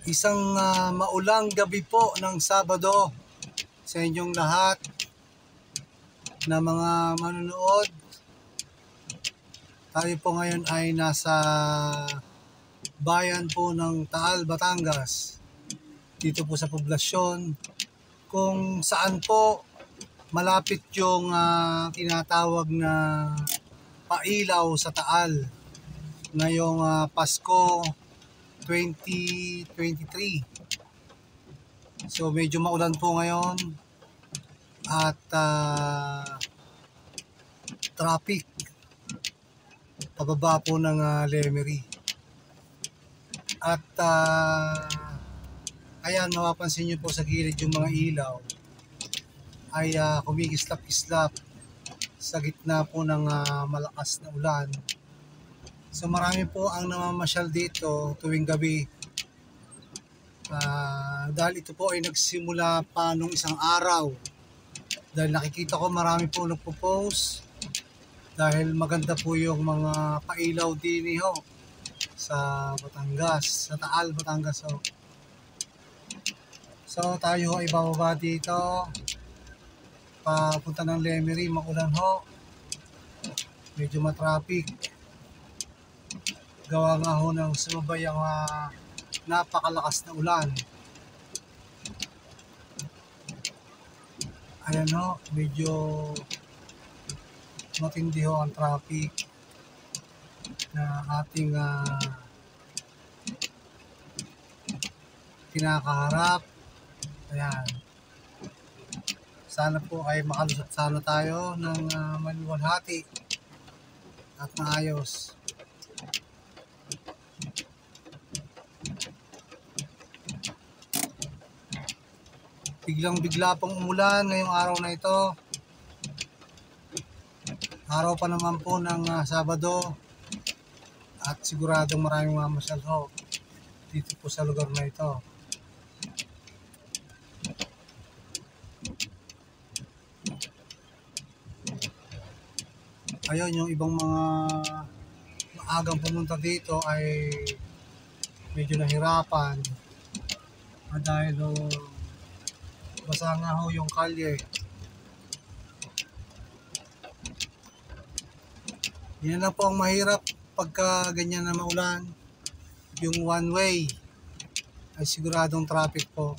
Isang maulang gabi po ng Sabado sa inyong lahat na mga manonood. Tayo po ngayon ay nasa bayan po ng Taal, Batangas. Dito po sa poblasyon kung saan po malapit yung tinatawag na pailaw sa Taal ngayong Pasko 2023. So medyo maulan po ngayon at traffic pababa po ng Lemery. At ayan, mapapansin nyo po sa gilid yung mga ilaw ay kumikislap-kislap sa gitna po ng malakas na ulan. So marami po ang namamasyal dito tuwing gabi. Dahil ito po ay nagsimula pa nung isang araw. Dahil nakikita ko marami po nagpo-post. Dahil maganda po yung mga pailaw din sa Batangas, sa Taal, Batangas. So tayo ay bababa dito. Papunta ng Lemery, maulan ho. Medyo matraffic. Gawa nga ho ng sumabay ang napakalakas na ulan. Ayan ho, medyo matindi ho ang traffic na ating kinakaharap. Ayan. Sana po ay makalusot sana tayo ng maluwalhati at maayos. Biglang-bigla pong umulan ngayong araw na ito. Araw pa naman po ng Sabado at siguradong maraming mamasyal ho dito po sa lugar na ito. Ayun, yung ibang mga maagang pumunta dito ay medyo nahirapan dahil basa nga ho yung kalye. Yan lang po ang mahirap pagka ganyan na maulan. Yung one way ay siguradong traffic po.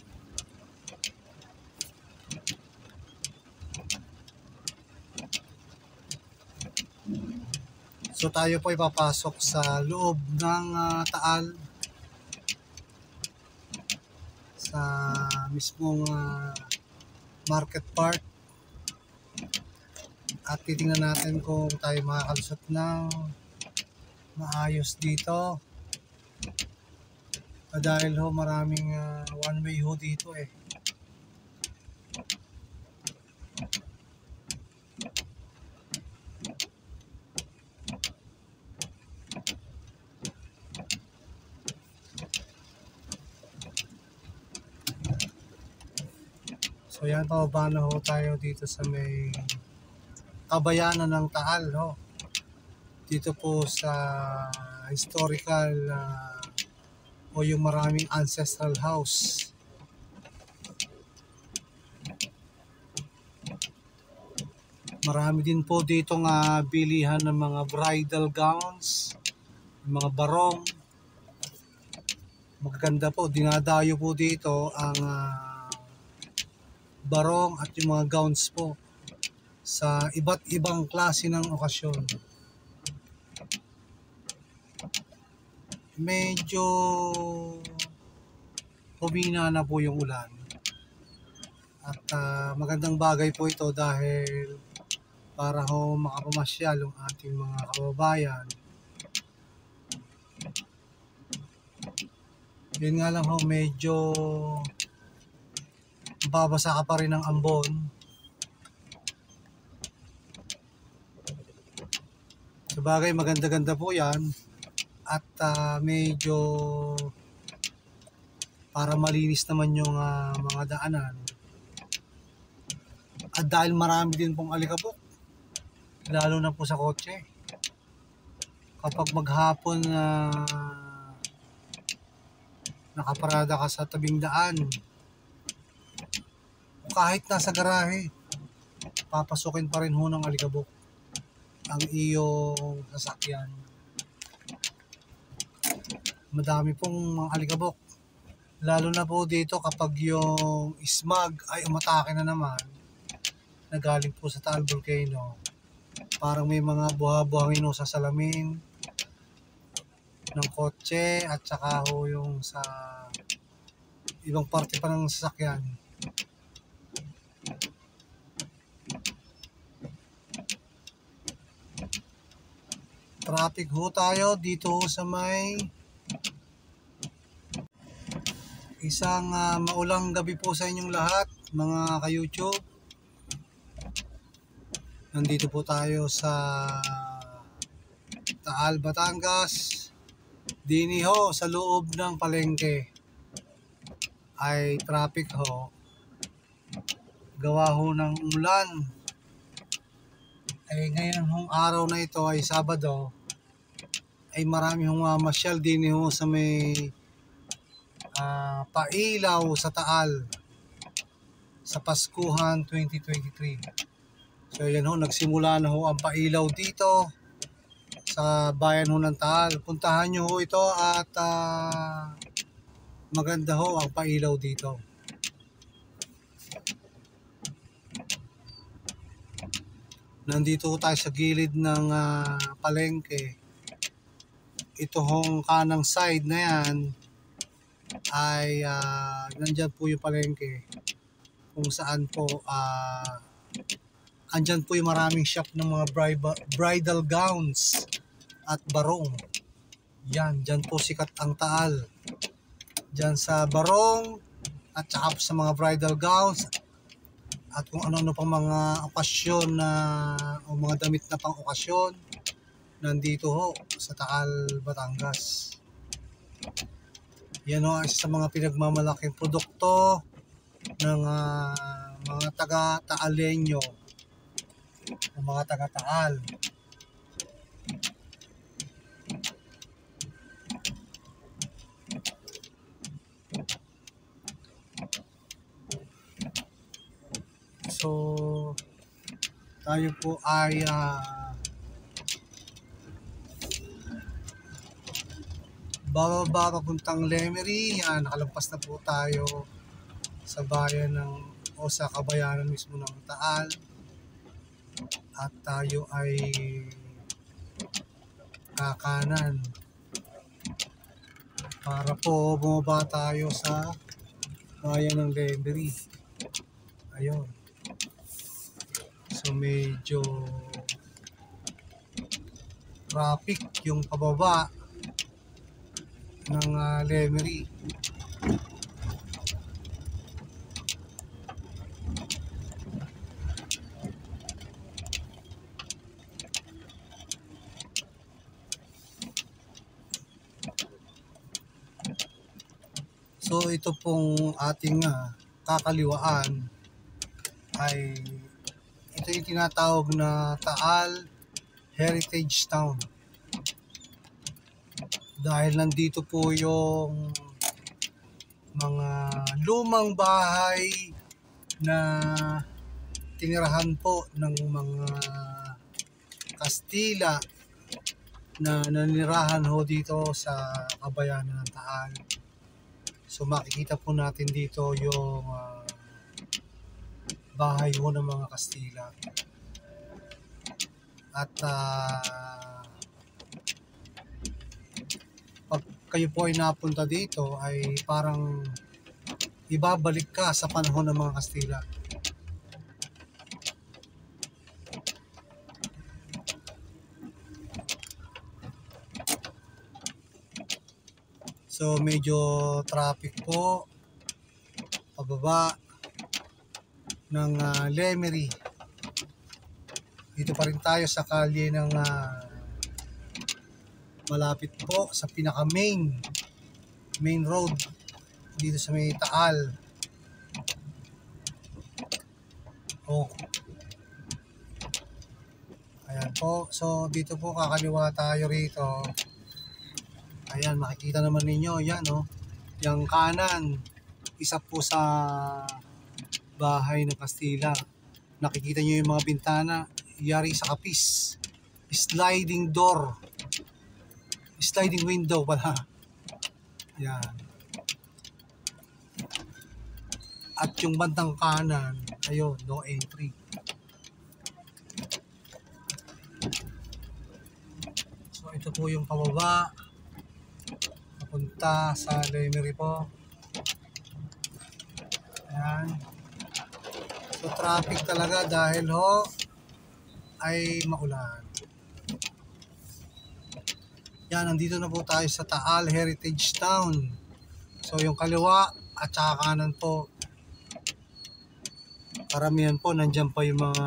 So tayo po ay papasok sa loob ng Taal, sa mismong market park, at titingnan natin kung tayo makakalusot ng maayos dito dahil ho maraming one way ho dito eh. So yan, pababa na ho tayo dito sa may kabayanan ng Taal ho. Dito po sa historical o yung maraming ancestral house. Marami din po dito bilihan ng mga bridal gowns, mga barong. Magaganda po, dinadayo po dito ang barong at yung mga gowns po sa iba't ibang klase ng okasyon. Medyo humina na po yung ulan at magandang bagay po ito dahil para ho makapamasyal yung ating mga kababayan. Yun nga lang ho, medyo babasa ka pa rin ng ambon. Sabagay, maganda-ganda po yan at medyo para malinis naman yung mga daanan. At dahil marami din pong alikabok, lalo na po sa kotse, kapag maghapon nakaparada ka sa tabing daan, kahit nasa garahe, papasukin pa rin ho ng alikabok ang iyong sasakyan. Madami pong mga alikabok. Lalo na po dito kapag yung smog ay umatake na naman na galing po sa Taal Volcano. Parang may mga buha-buhangin sa salamin ng kotse at saka ho yung sa ibang parte pa ng sasakyan. Traffic ho tayo dito sa may isang maulang gabi po sa inyong lahat, mga ka-YouTube. Nandito po tayo sa Taal, Batangas. Dini ho sa loob ng palengke ay traffic ho. Gawa ho ng umulan. Ay ngayon hong araw na ito ay Sabado. Ay marami hong masyal dini ho sa may pailaw sa Taal sa Paskuhan 2023. So yan ho, nagsimula na ho ang pailaw dito sa bayan ho ng Taal. Puntahan nyo ho ito at maganda ho ang pailaw dito. Nandito ho tayo sa gilid ng palengke. Ito hong kanang side na yan ay nandyan po yung palengke kung saan po andyan po yung maraming shop ng mga bridal gowns at barong. Yan, dyan po sikat ang Taal. Dyan sa barong at saka sa mga bridal gowns at kung ano-ano pang mga okasyon o mga damit na pang okasyon, nandito ho sa Taal, Batangas. Yan ho, isa sa mga pinagmamalaking produkto ng mga taga-Taaleño, ng mga taga-Taal. So, tayo po ay bababa papuntang Lemery. Yan, nakalampas na po tayo sa bayan o sa kabayanan mismo ng Taal. At tayo ay kakanan para po bumaba tayo sa bayan ng Lemery. Ayun. So medyo traffic yung pababa ng Lemery. So ito pong ating kakaliwaan ay ito yung tinatawag na Taal Heritage Town. Dahil nandito po yung mga lumang bahay na tinirahan po ng mga Kastila na nanirahan ho dito sa kabayanan ng Taal. So makikita po natin dito yung bahay ho ng mga Kastila. At pag kayo po ay napunta dito ay parang ibabalik ka sa panahon ng mga Kastila. So medyo traffic po pababa ng Lemery. Dito pa rin tayo sa kalye ng malapit po sa pinaka main road dito sa may Taal. Ayan po. So dito po kakaliwa tayo rito. Ayan, makikita naman ninyo, yan Yung kanan, isa po sa bahay ng Kastila. Nakikita nyo yung mga bintana, yari sa kapis. Sliding door. Sliding window pala. Yan. At yung bandang kanan, ayun, no entry. So ito po yung pababa. Papunta sa Lemery po. Ayan. So traffic talaga dahil ho ay maulan. Yan, nandito na po tayo sa Taal Heritage Town. So yung kaliwa at saka kanan po, karamihan po nandyan pa yung mga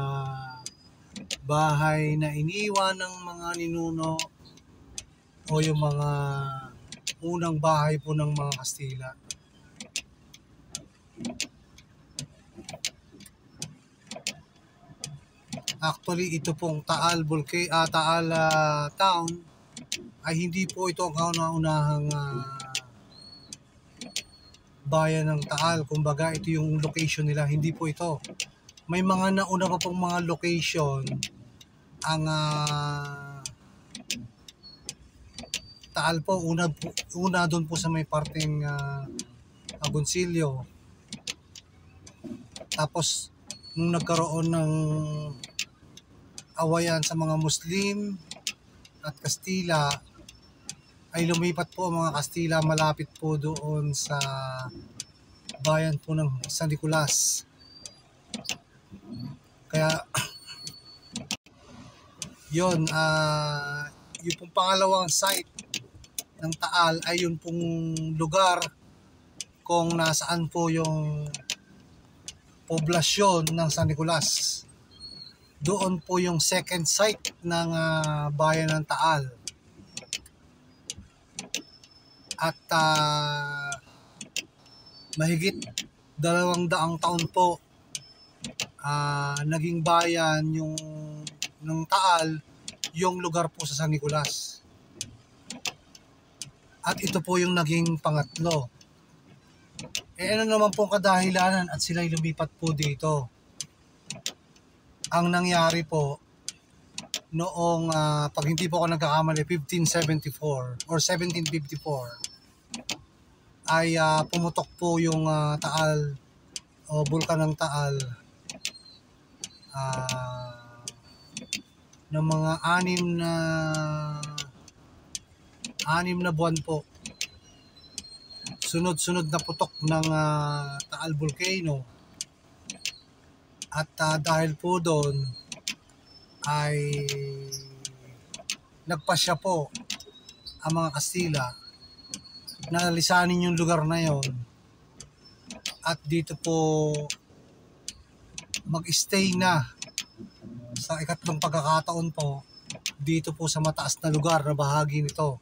bahay na iniwan ng mga ninuno o yung mga unang bahay po ng mga Kastila. Actually, ito pong Taal Town ay hindi po ito ang kauna-unahang bayan ng Taal. Kumbaga, ito yung location nila. Hindi po ito. May mga nauna pa pong mga location ang Taal po. Una doon po sa may parteng Agoncillo. Tapos, nung nagkaroon ng awayan sa mga Muslim at Kastila, ay lumipat po ang mga Kastila malapit po doon sa bayan po ng San Nicolas. Kaya yun, yung pong pangalawang site ng Taal ay yun pong lugar kung nasaan po yung poblasyon ng San Nicolas. Doon po yung second site ng bayan ng Taal. At mahigit 200 taon po naging bayan yung ng Taal, yung lugar po sa San Nicolas. At ito po yung naging pangatlo. Ano naman pong kadahilanan at sila'y lumipat po dito? Ang nangyari po noong pag hindi po ako nagkakamali 1574 or 1754 ay pumutok po yung Taal o bulkan ng Taal ng mga 6 na buwan po. Sunod-sunod na putok ng Taal Volcano. At dahil po doon ay nagpasya po ang mga Kastila na lisanin yung lugar na yon at dito po mag-stay na sa ikatlong pagkakataon po dito po sa mataas na lugar na bahagi nito.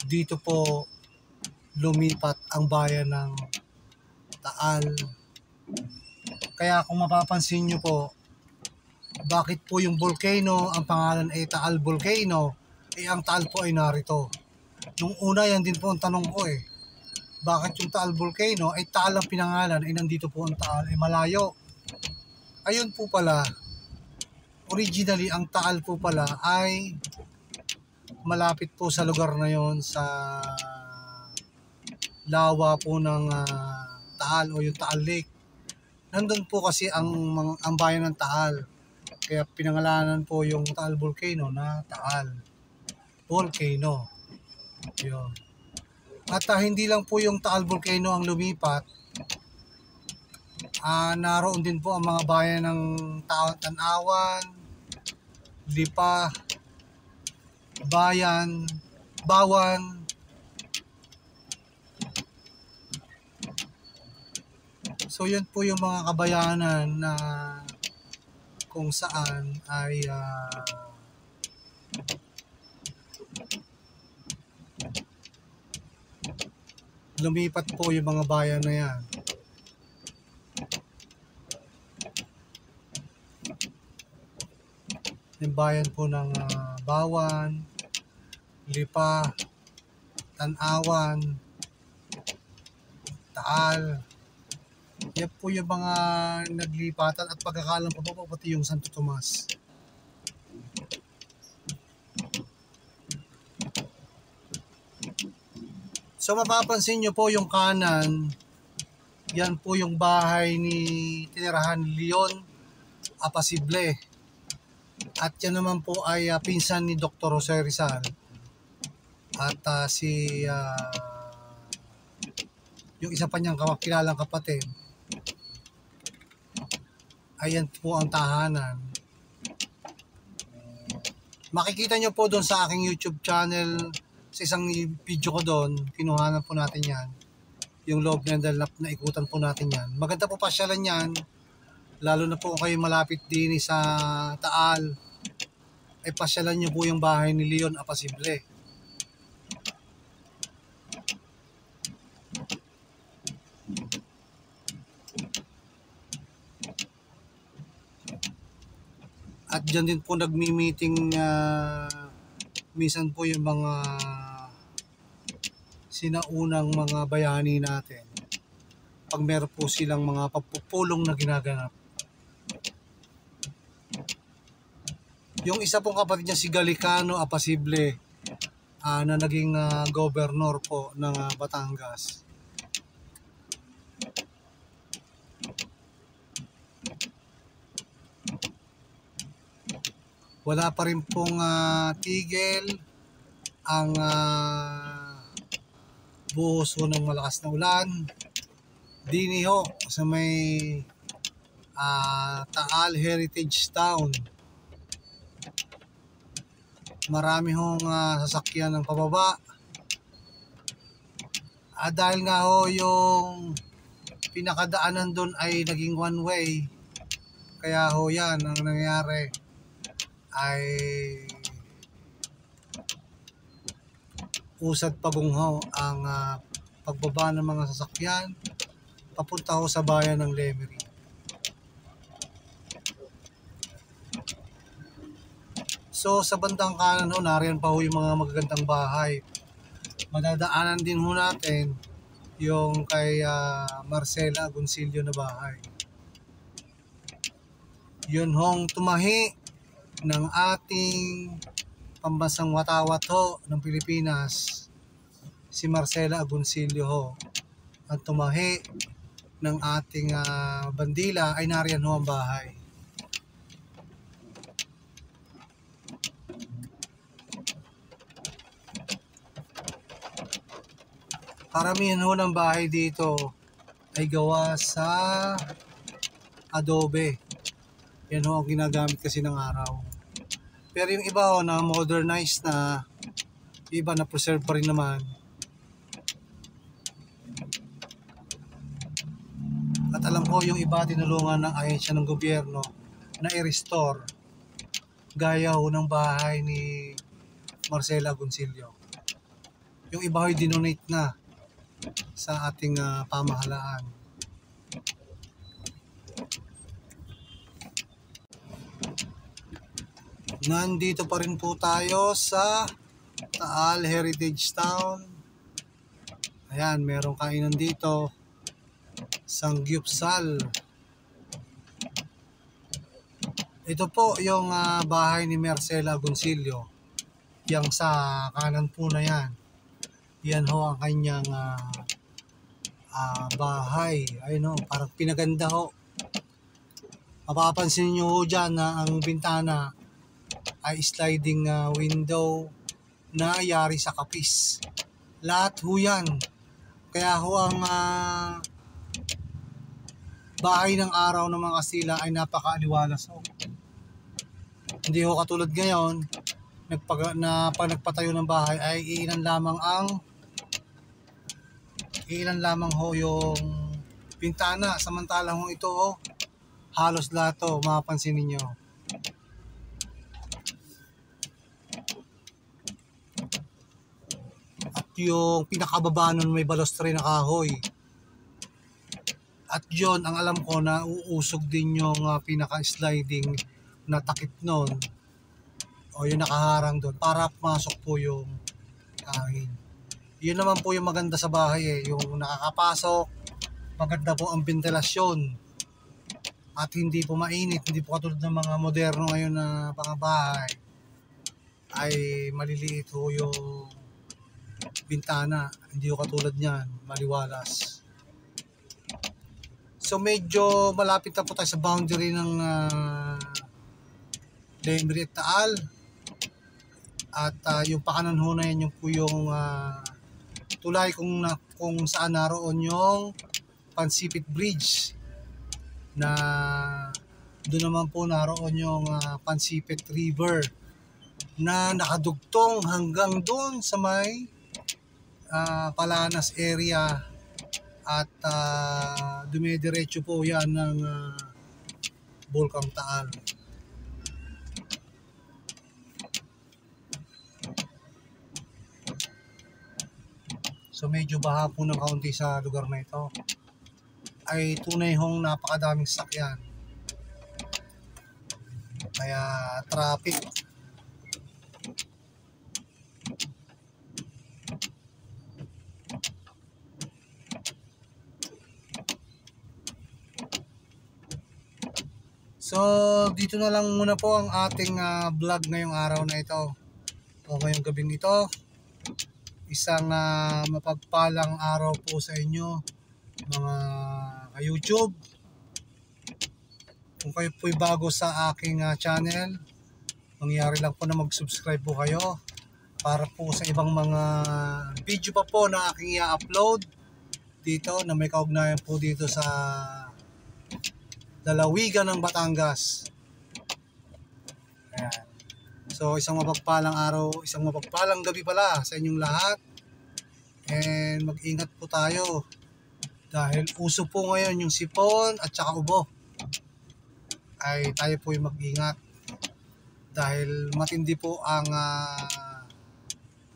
Dito po lumipat ang bayan ng Taal. Kaya kung mapapansin nyo po, bakit po yung volcano, ang pangalan ay Taal Volcano, ang Taal po ay narito. Nung una, yan din po ang tanong ko bakit yung Taal Volcano ay Taal ang pinangalan, nandito po ang Taal ay malayo. Ayun po pala, originally ang Taal po pala ay malapit po sa lugar na yon sa lawa po ng Taal o yung Taal Lake. Nandun po kasi ang bayan ng Taal. Kaya pinangalanan po yung Taal Volcano na Taal Volcano. Yun. At hindi lang po yung Taal Volcano ang lumipat. Naroon din po ang mga bayan ng Tanawan, Lipa, Bawan. So yun po yung mga kabayanan na kung saan ay lumipat po yung mga bayan na yan. Yung bayan po ng Bawan, Lipa, Tanawan, Taal. Yan po yung mga naglipatan at pagkakalang pa po pati yung Santo Tomas. So mapapansin nyo po yung kanan, yan po yung bahay ni tinirahan Leon Apasible. At yan naman po ay pinsan ni Dr. Jose Rizal. At yung isa pa niyang kilalang kapatid, ayan po ang tahanan. Makikita nyo po doon sa aking YouTube channel, sa isang video ko doon, kinuhanan po natin yan. Yung loob na naikutan po natin yan. Maganda po pasyalan yan, lalo na po kayo malapit din sa Taal, ay pasyalan nyo po yung bahay ni Leon Apasible. At dyan din po nagmi-meeting minsan po yung mga sinaunang mga bayani natin pag meron po silang mga pagpupulong na ginaganap. Yung isa pong kapatid niya si Galicano Apasible na naging governor po ng Batangas. Wala pa rin pong tigil ang buhos ng malakas na ulan. Diniho sa may Taal Heritage Town. Marami hong sasakyan ng pababa. Dahil nga ho yung pinakadaanan doon ay naging one way. Kaya ho yan ang nangyari ay usad pagungho ang pagbaba ng mga sasakyan papunta ho sa bayan ng Lemery. So sa bandang kanan ho, nariyan pa ho yung mga magagandang bahay. Madadaanan din ho natin yung kay Marcela Agoncillo na bahay. Yun hong tumahi ng ating pambansang watawat ho ng Pilipinas, si Marcela Agoncillo ho. Ang tumahi ng ating bandila ay nariyan ho ang bahay. Karamihan ho ng bahay dito ay gawa sa adobe. Yan ho ang ginagamit kasi ng araw. Pero yung iba ho na modernized na, iba na preserve pa rin naman. At alam ko yung iba tinulungan ng ahensya ng gobyerno na i-restore. Gaya ho ng bahay ni Marcela Agoncillo. Yung iba ho dinonate na sa ating pamahalaan. Nandito pa rin po tayo sa Taal Heritage Town. Ayan, merong kainan dito. Sangyupsal. Ito po yung bahay ni Marcela Agoncillo. Yang sa kanan po na yan. Yan ho ang kanyang bahay. Ayun ho, parang pinaganda ho. Mapapansin nyo ho dyan na ang bintana ay sliding window na yari sa kapis. Lahat ho yan. Kaya ho ang bahay ng araw ng mga Kastila ay napakaaliwalas ho. Hindi ho katulad ngayon, pag nagpatayo ng bahay ay ilan lamang ho yung bintana. Samantalang ho ito ho, halos lahat ho, mapapansin ninyo. Yung pinakababa nun may balustre na kahoy. At yon ang alam ko na uusog din yung pinaka-sliding na takip nun o yung nakaharang doon para pumasok po yung hangin. Yun naman po yung maganda sa bahay yung nakakapasok maganda po ang ventilasyon at hindi po mainit, hindi po katulad ng mga moderno ngayon na pangabahay ay maliliit ho yung bintana, hindi ko katulad niyan, maliwalas. So medyo malapit na po tayo sa boundary ng Lemery at Taal. At yung pakanan ho na yan yung po yung tulay kung saan naroon yung Pansipit Bridge, na doon naman po naroon yung Pansipit River na nakadugtong hanggang doon sa may Palanas area at dumidiretso po yan ng Bulkang Taal. So medyo baha po ng kaunti sa lugar na ito. Ay tunay hong napakadaming sakyan. Kaya traffic. So dito na lang muna po ang ating vlog ngayong araw na ito. O ngayong gabing ito. Isang mapagpalang araw po sa inyo mga ka-YouTube. Kung kayo po'y bago sa aking channel, mangyari lang po na mag-subscribe po kayo para po sa ibang mga video pa po na aking i-upload dito na may kaugnayan po dito sa lalawigan ng Batangas. Ayan. So isang mapagpalang araw, isang mapagpalang gabi pala sa inyong lahat. And mag-ingat po tayo dahil uso po ngayon yung sipon at saka ubo. Ay tayo po yung mag-ingat dahil matindi po ang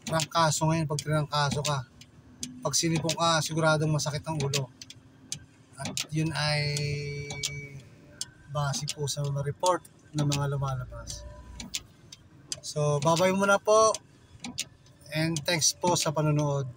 trangkaso ngayon. Pag tinangkaso ka, pag sinipon ka, siguradong masakit ang ulo. At yun ay base po sa mga report ng mga lumalabas. So, bye-bye muna po and thanks po sa panonood.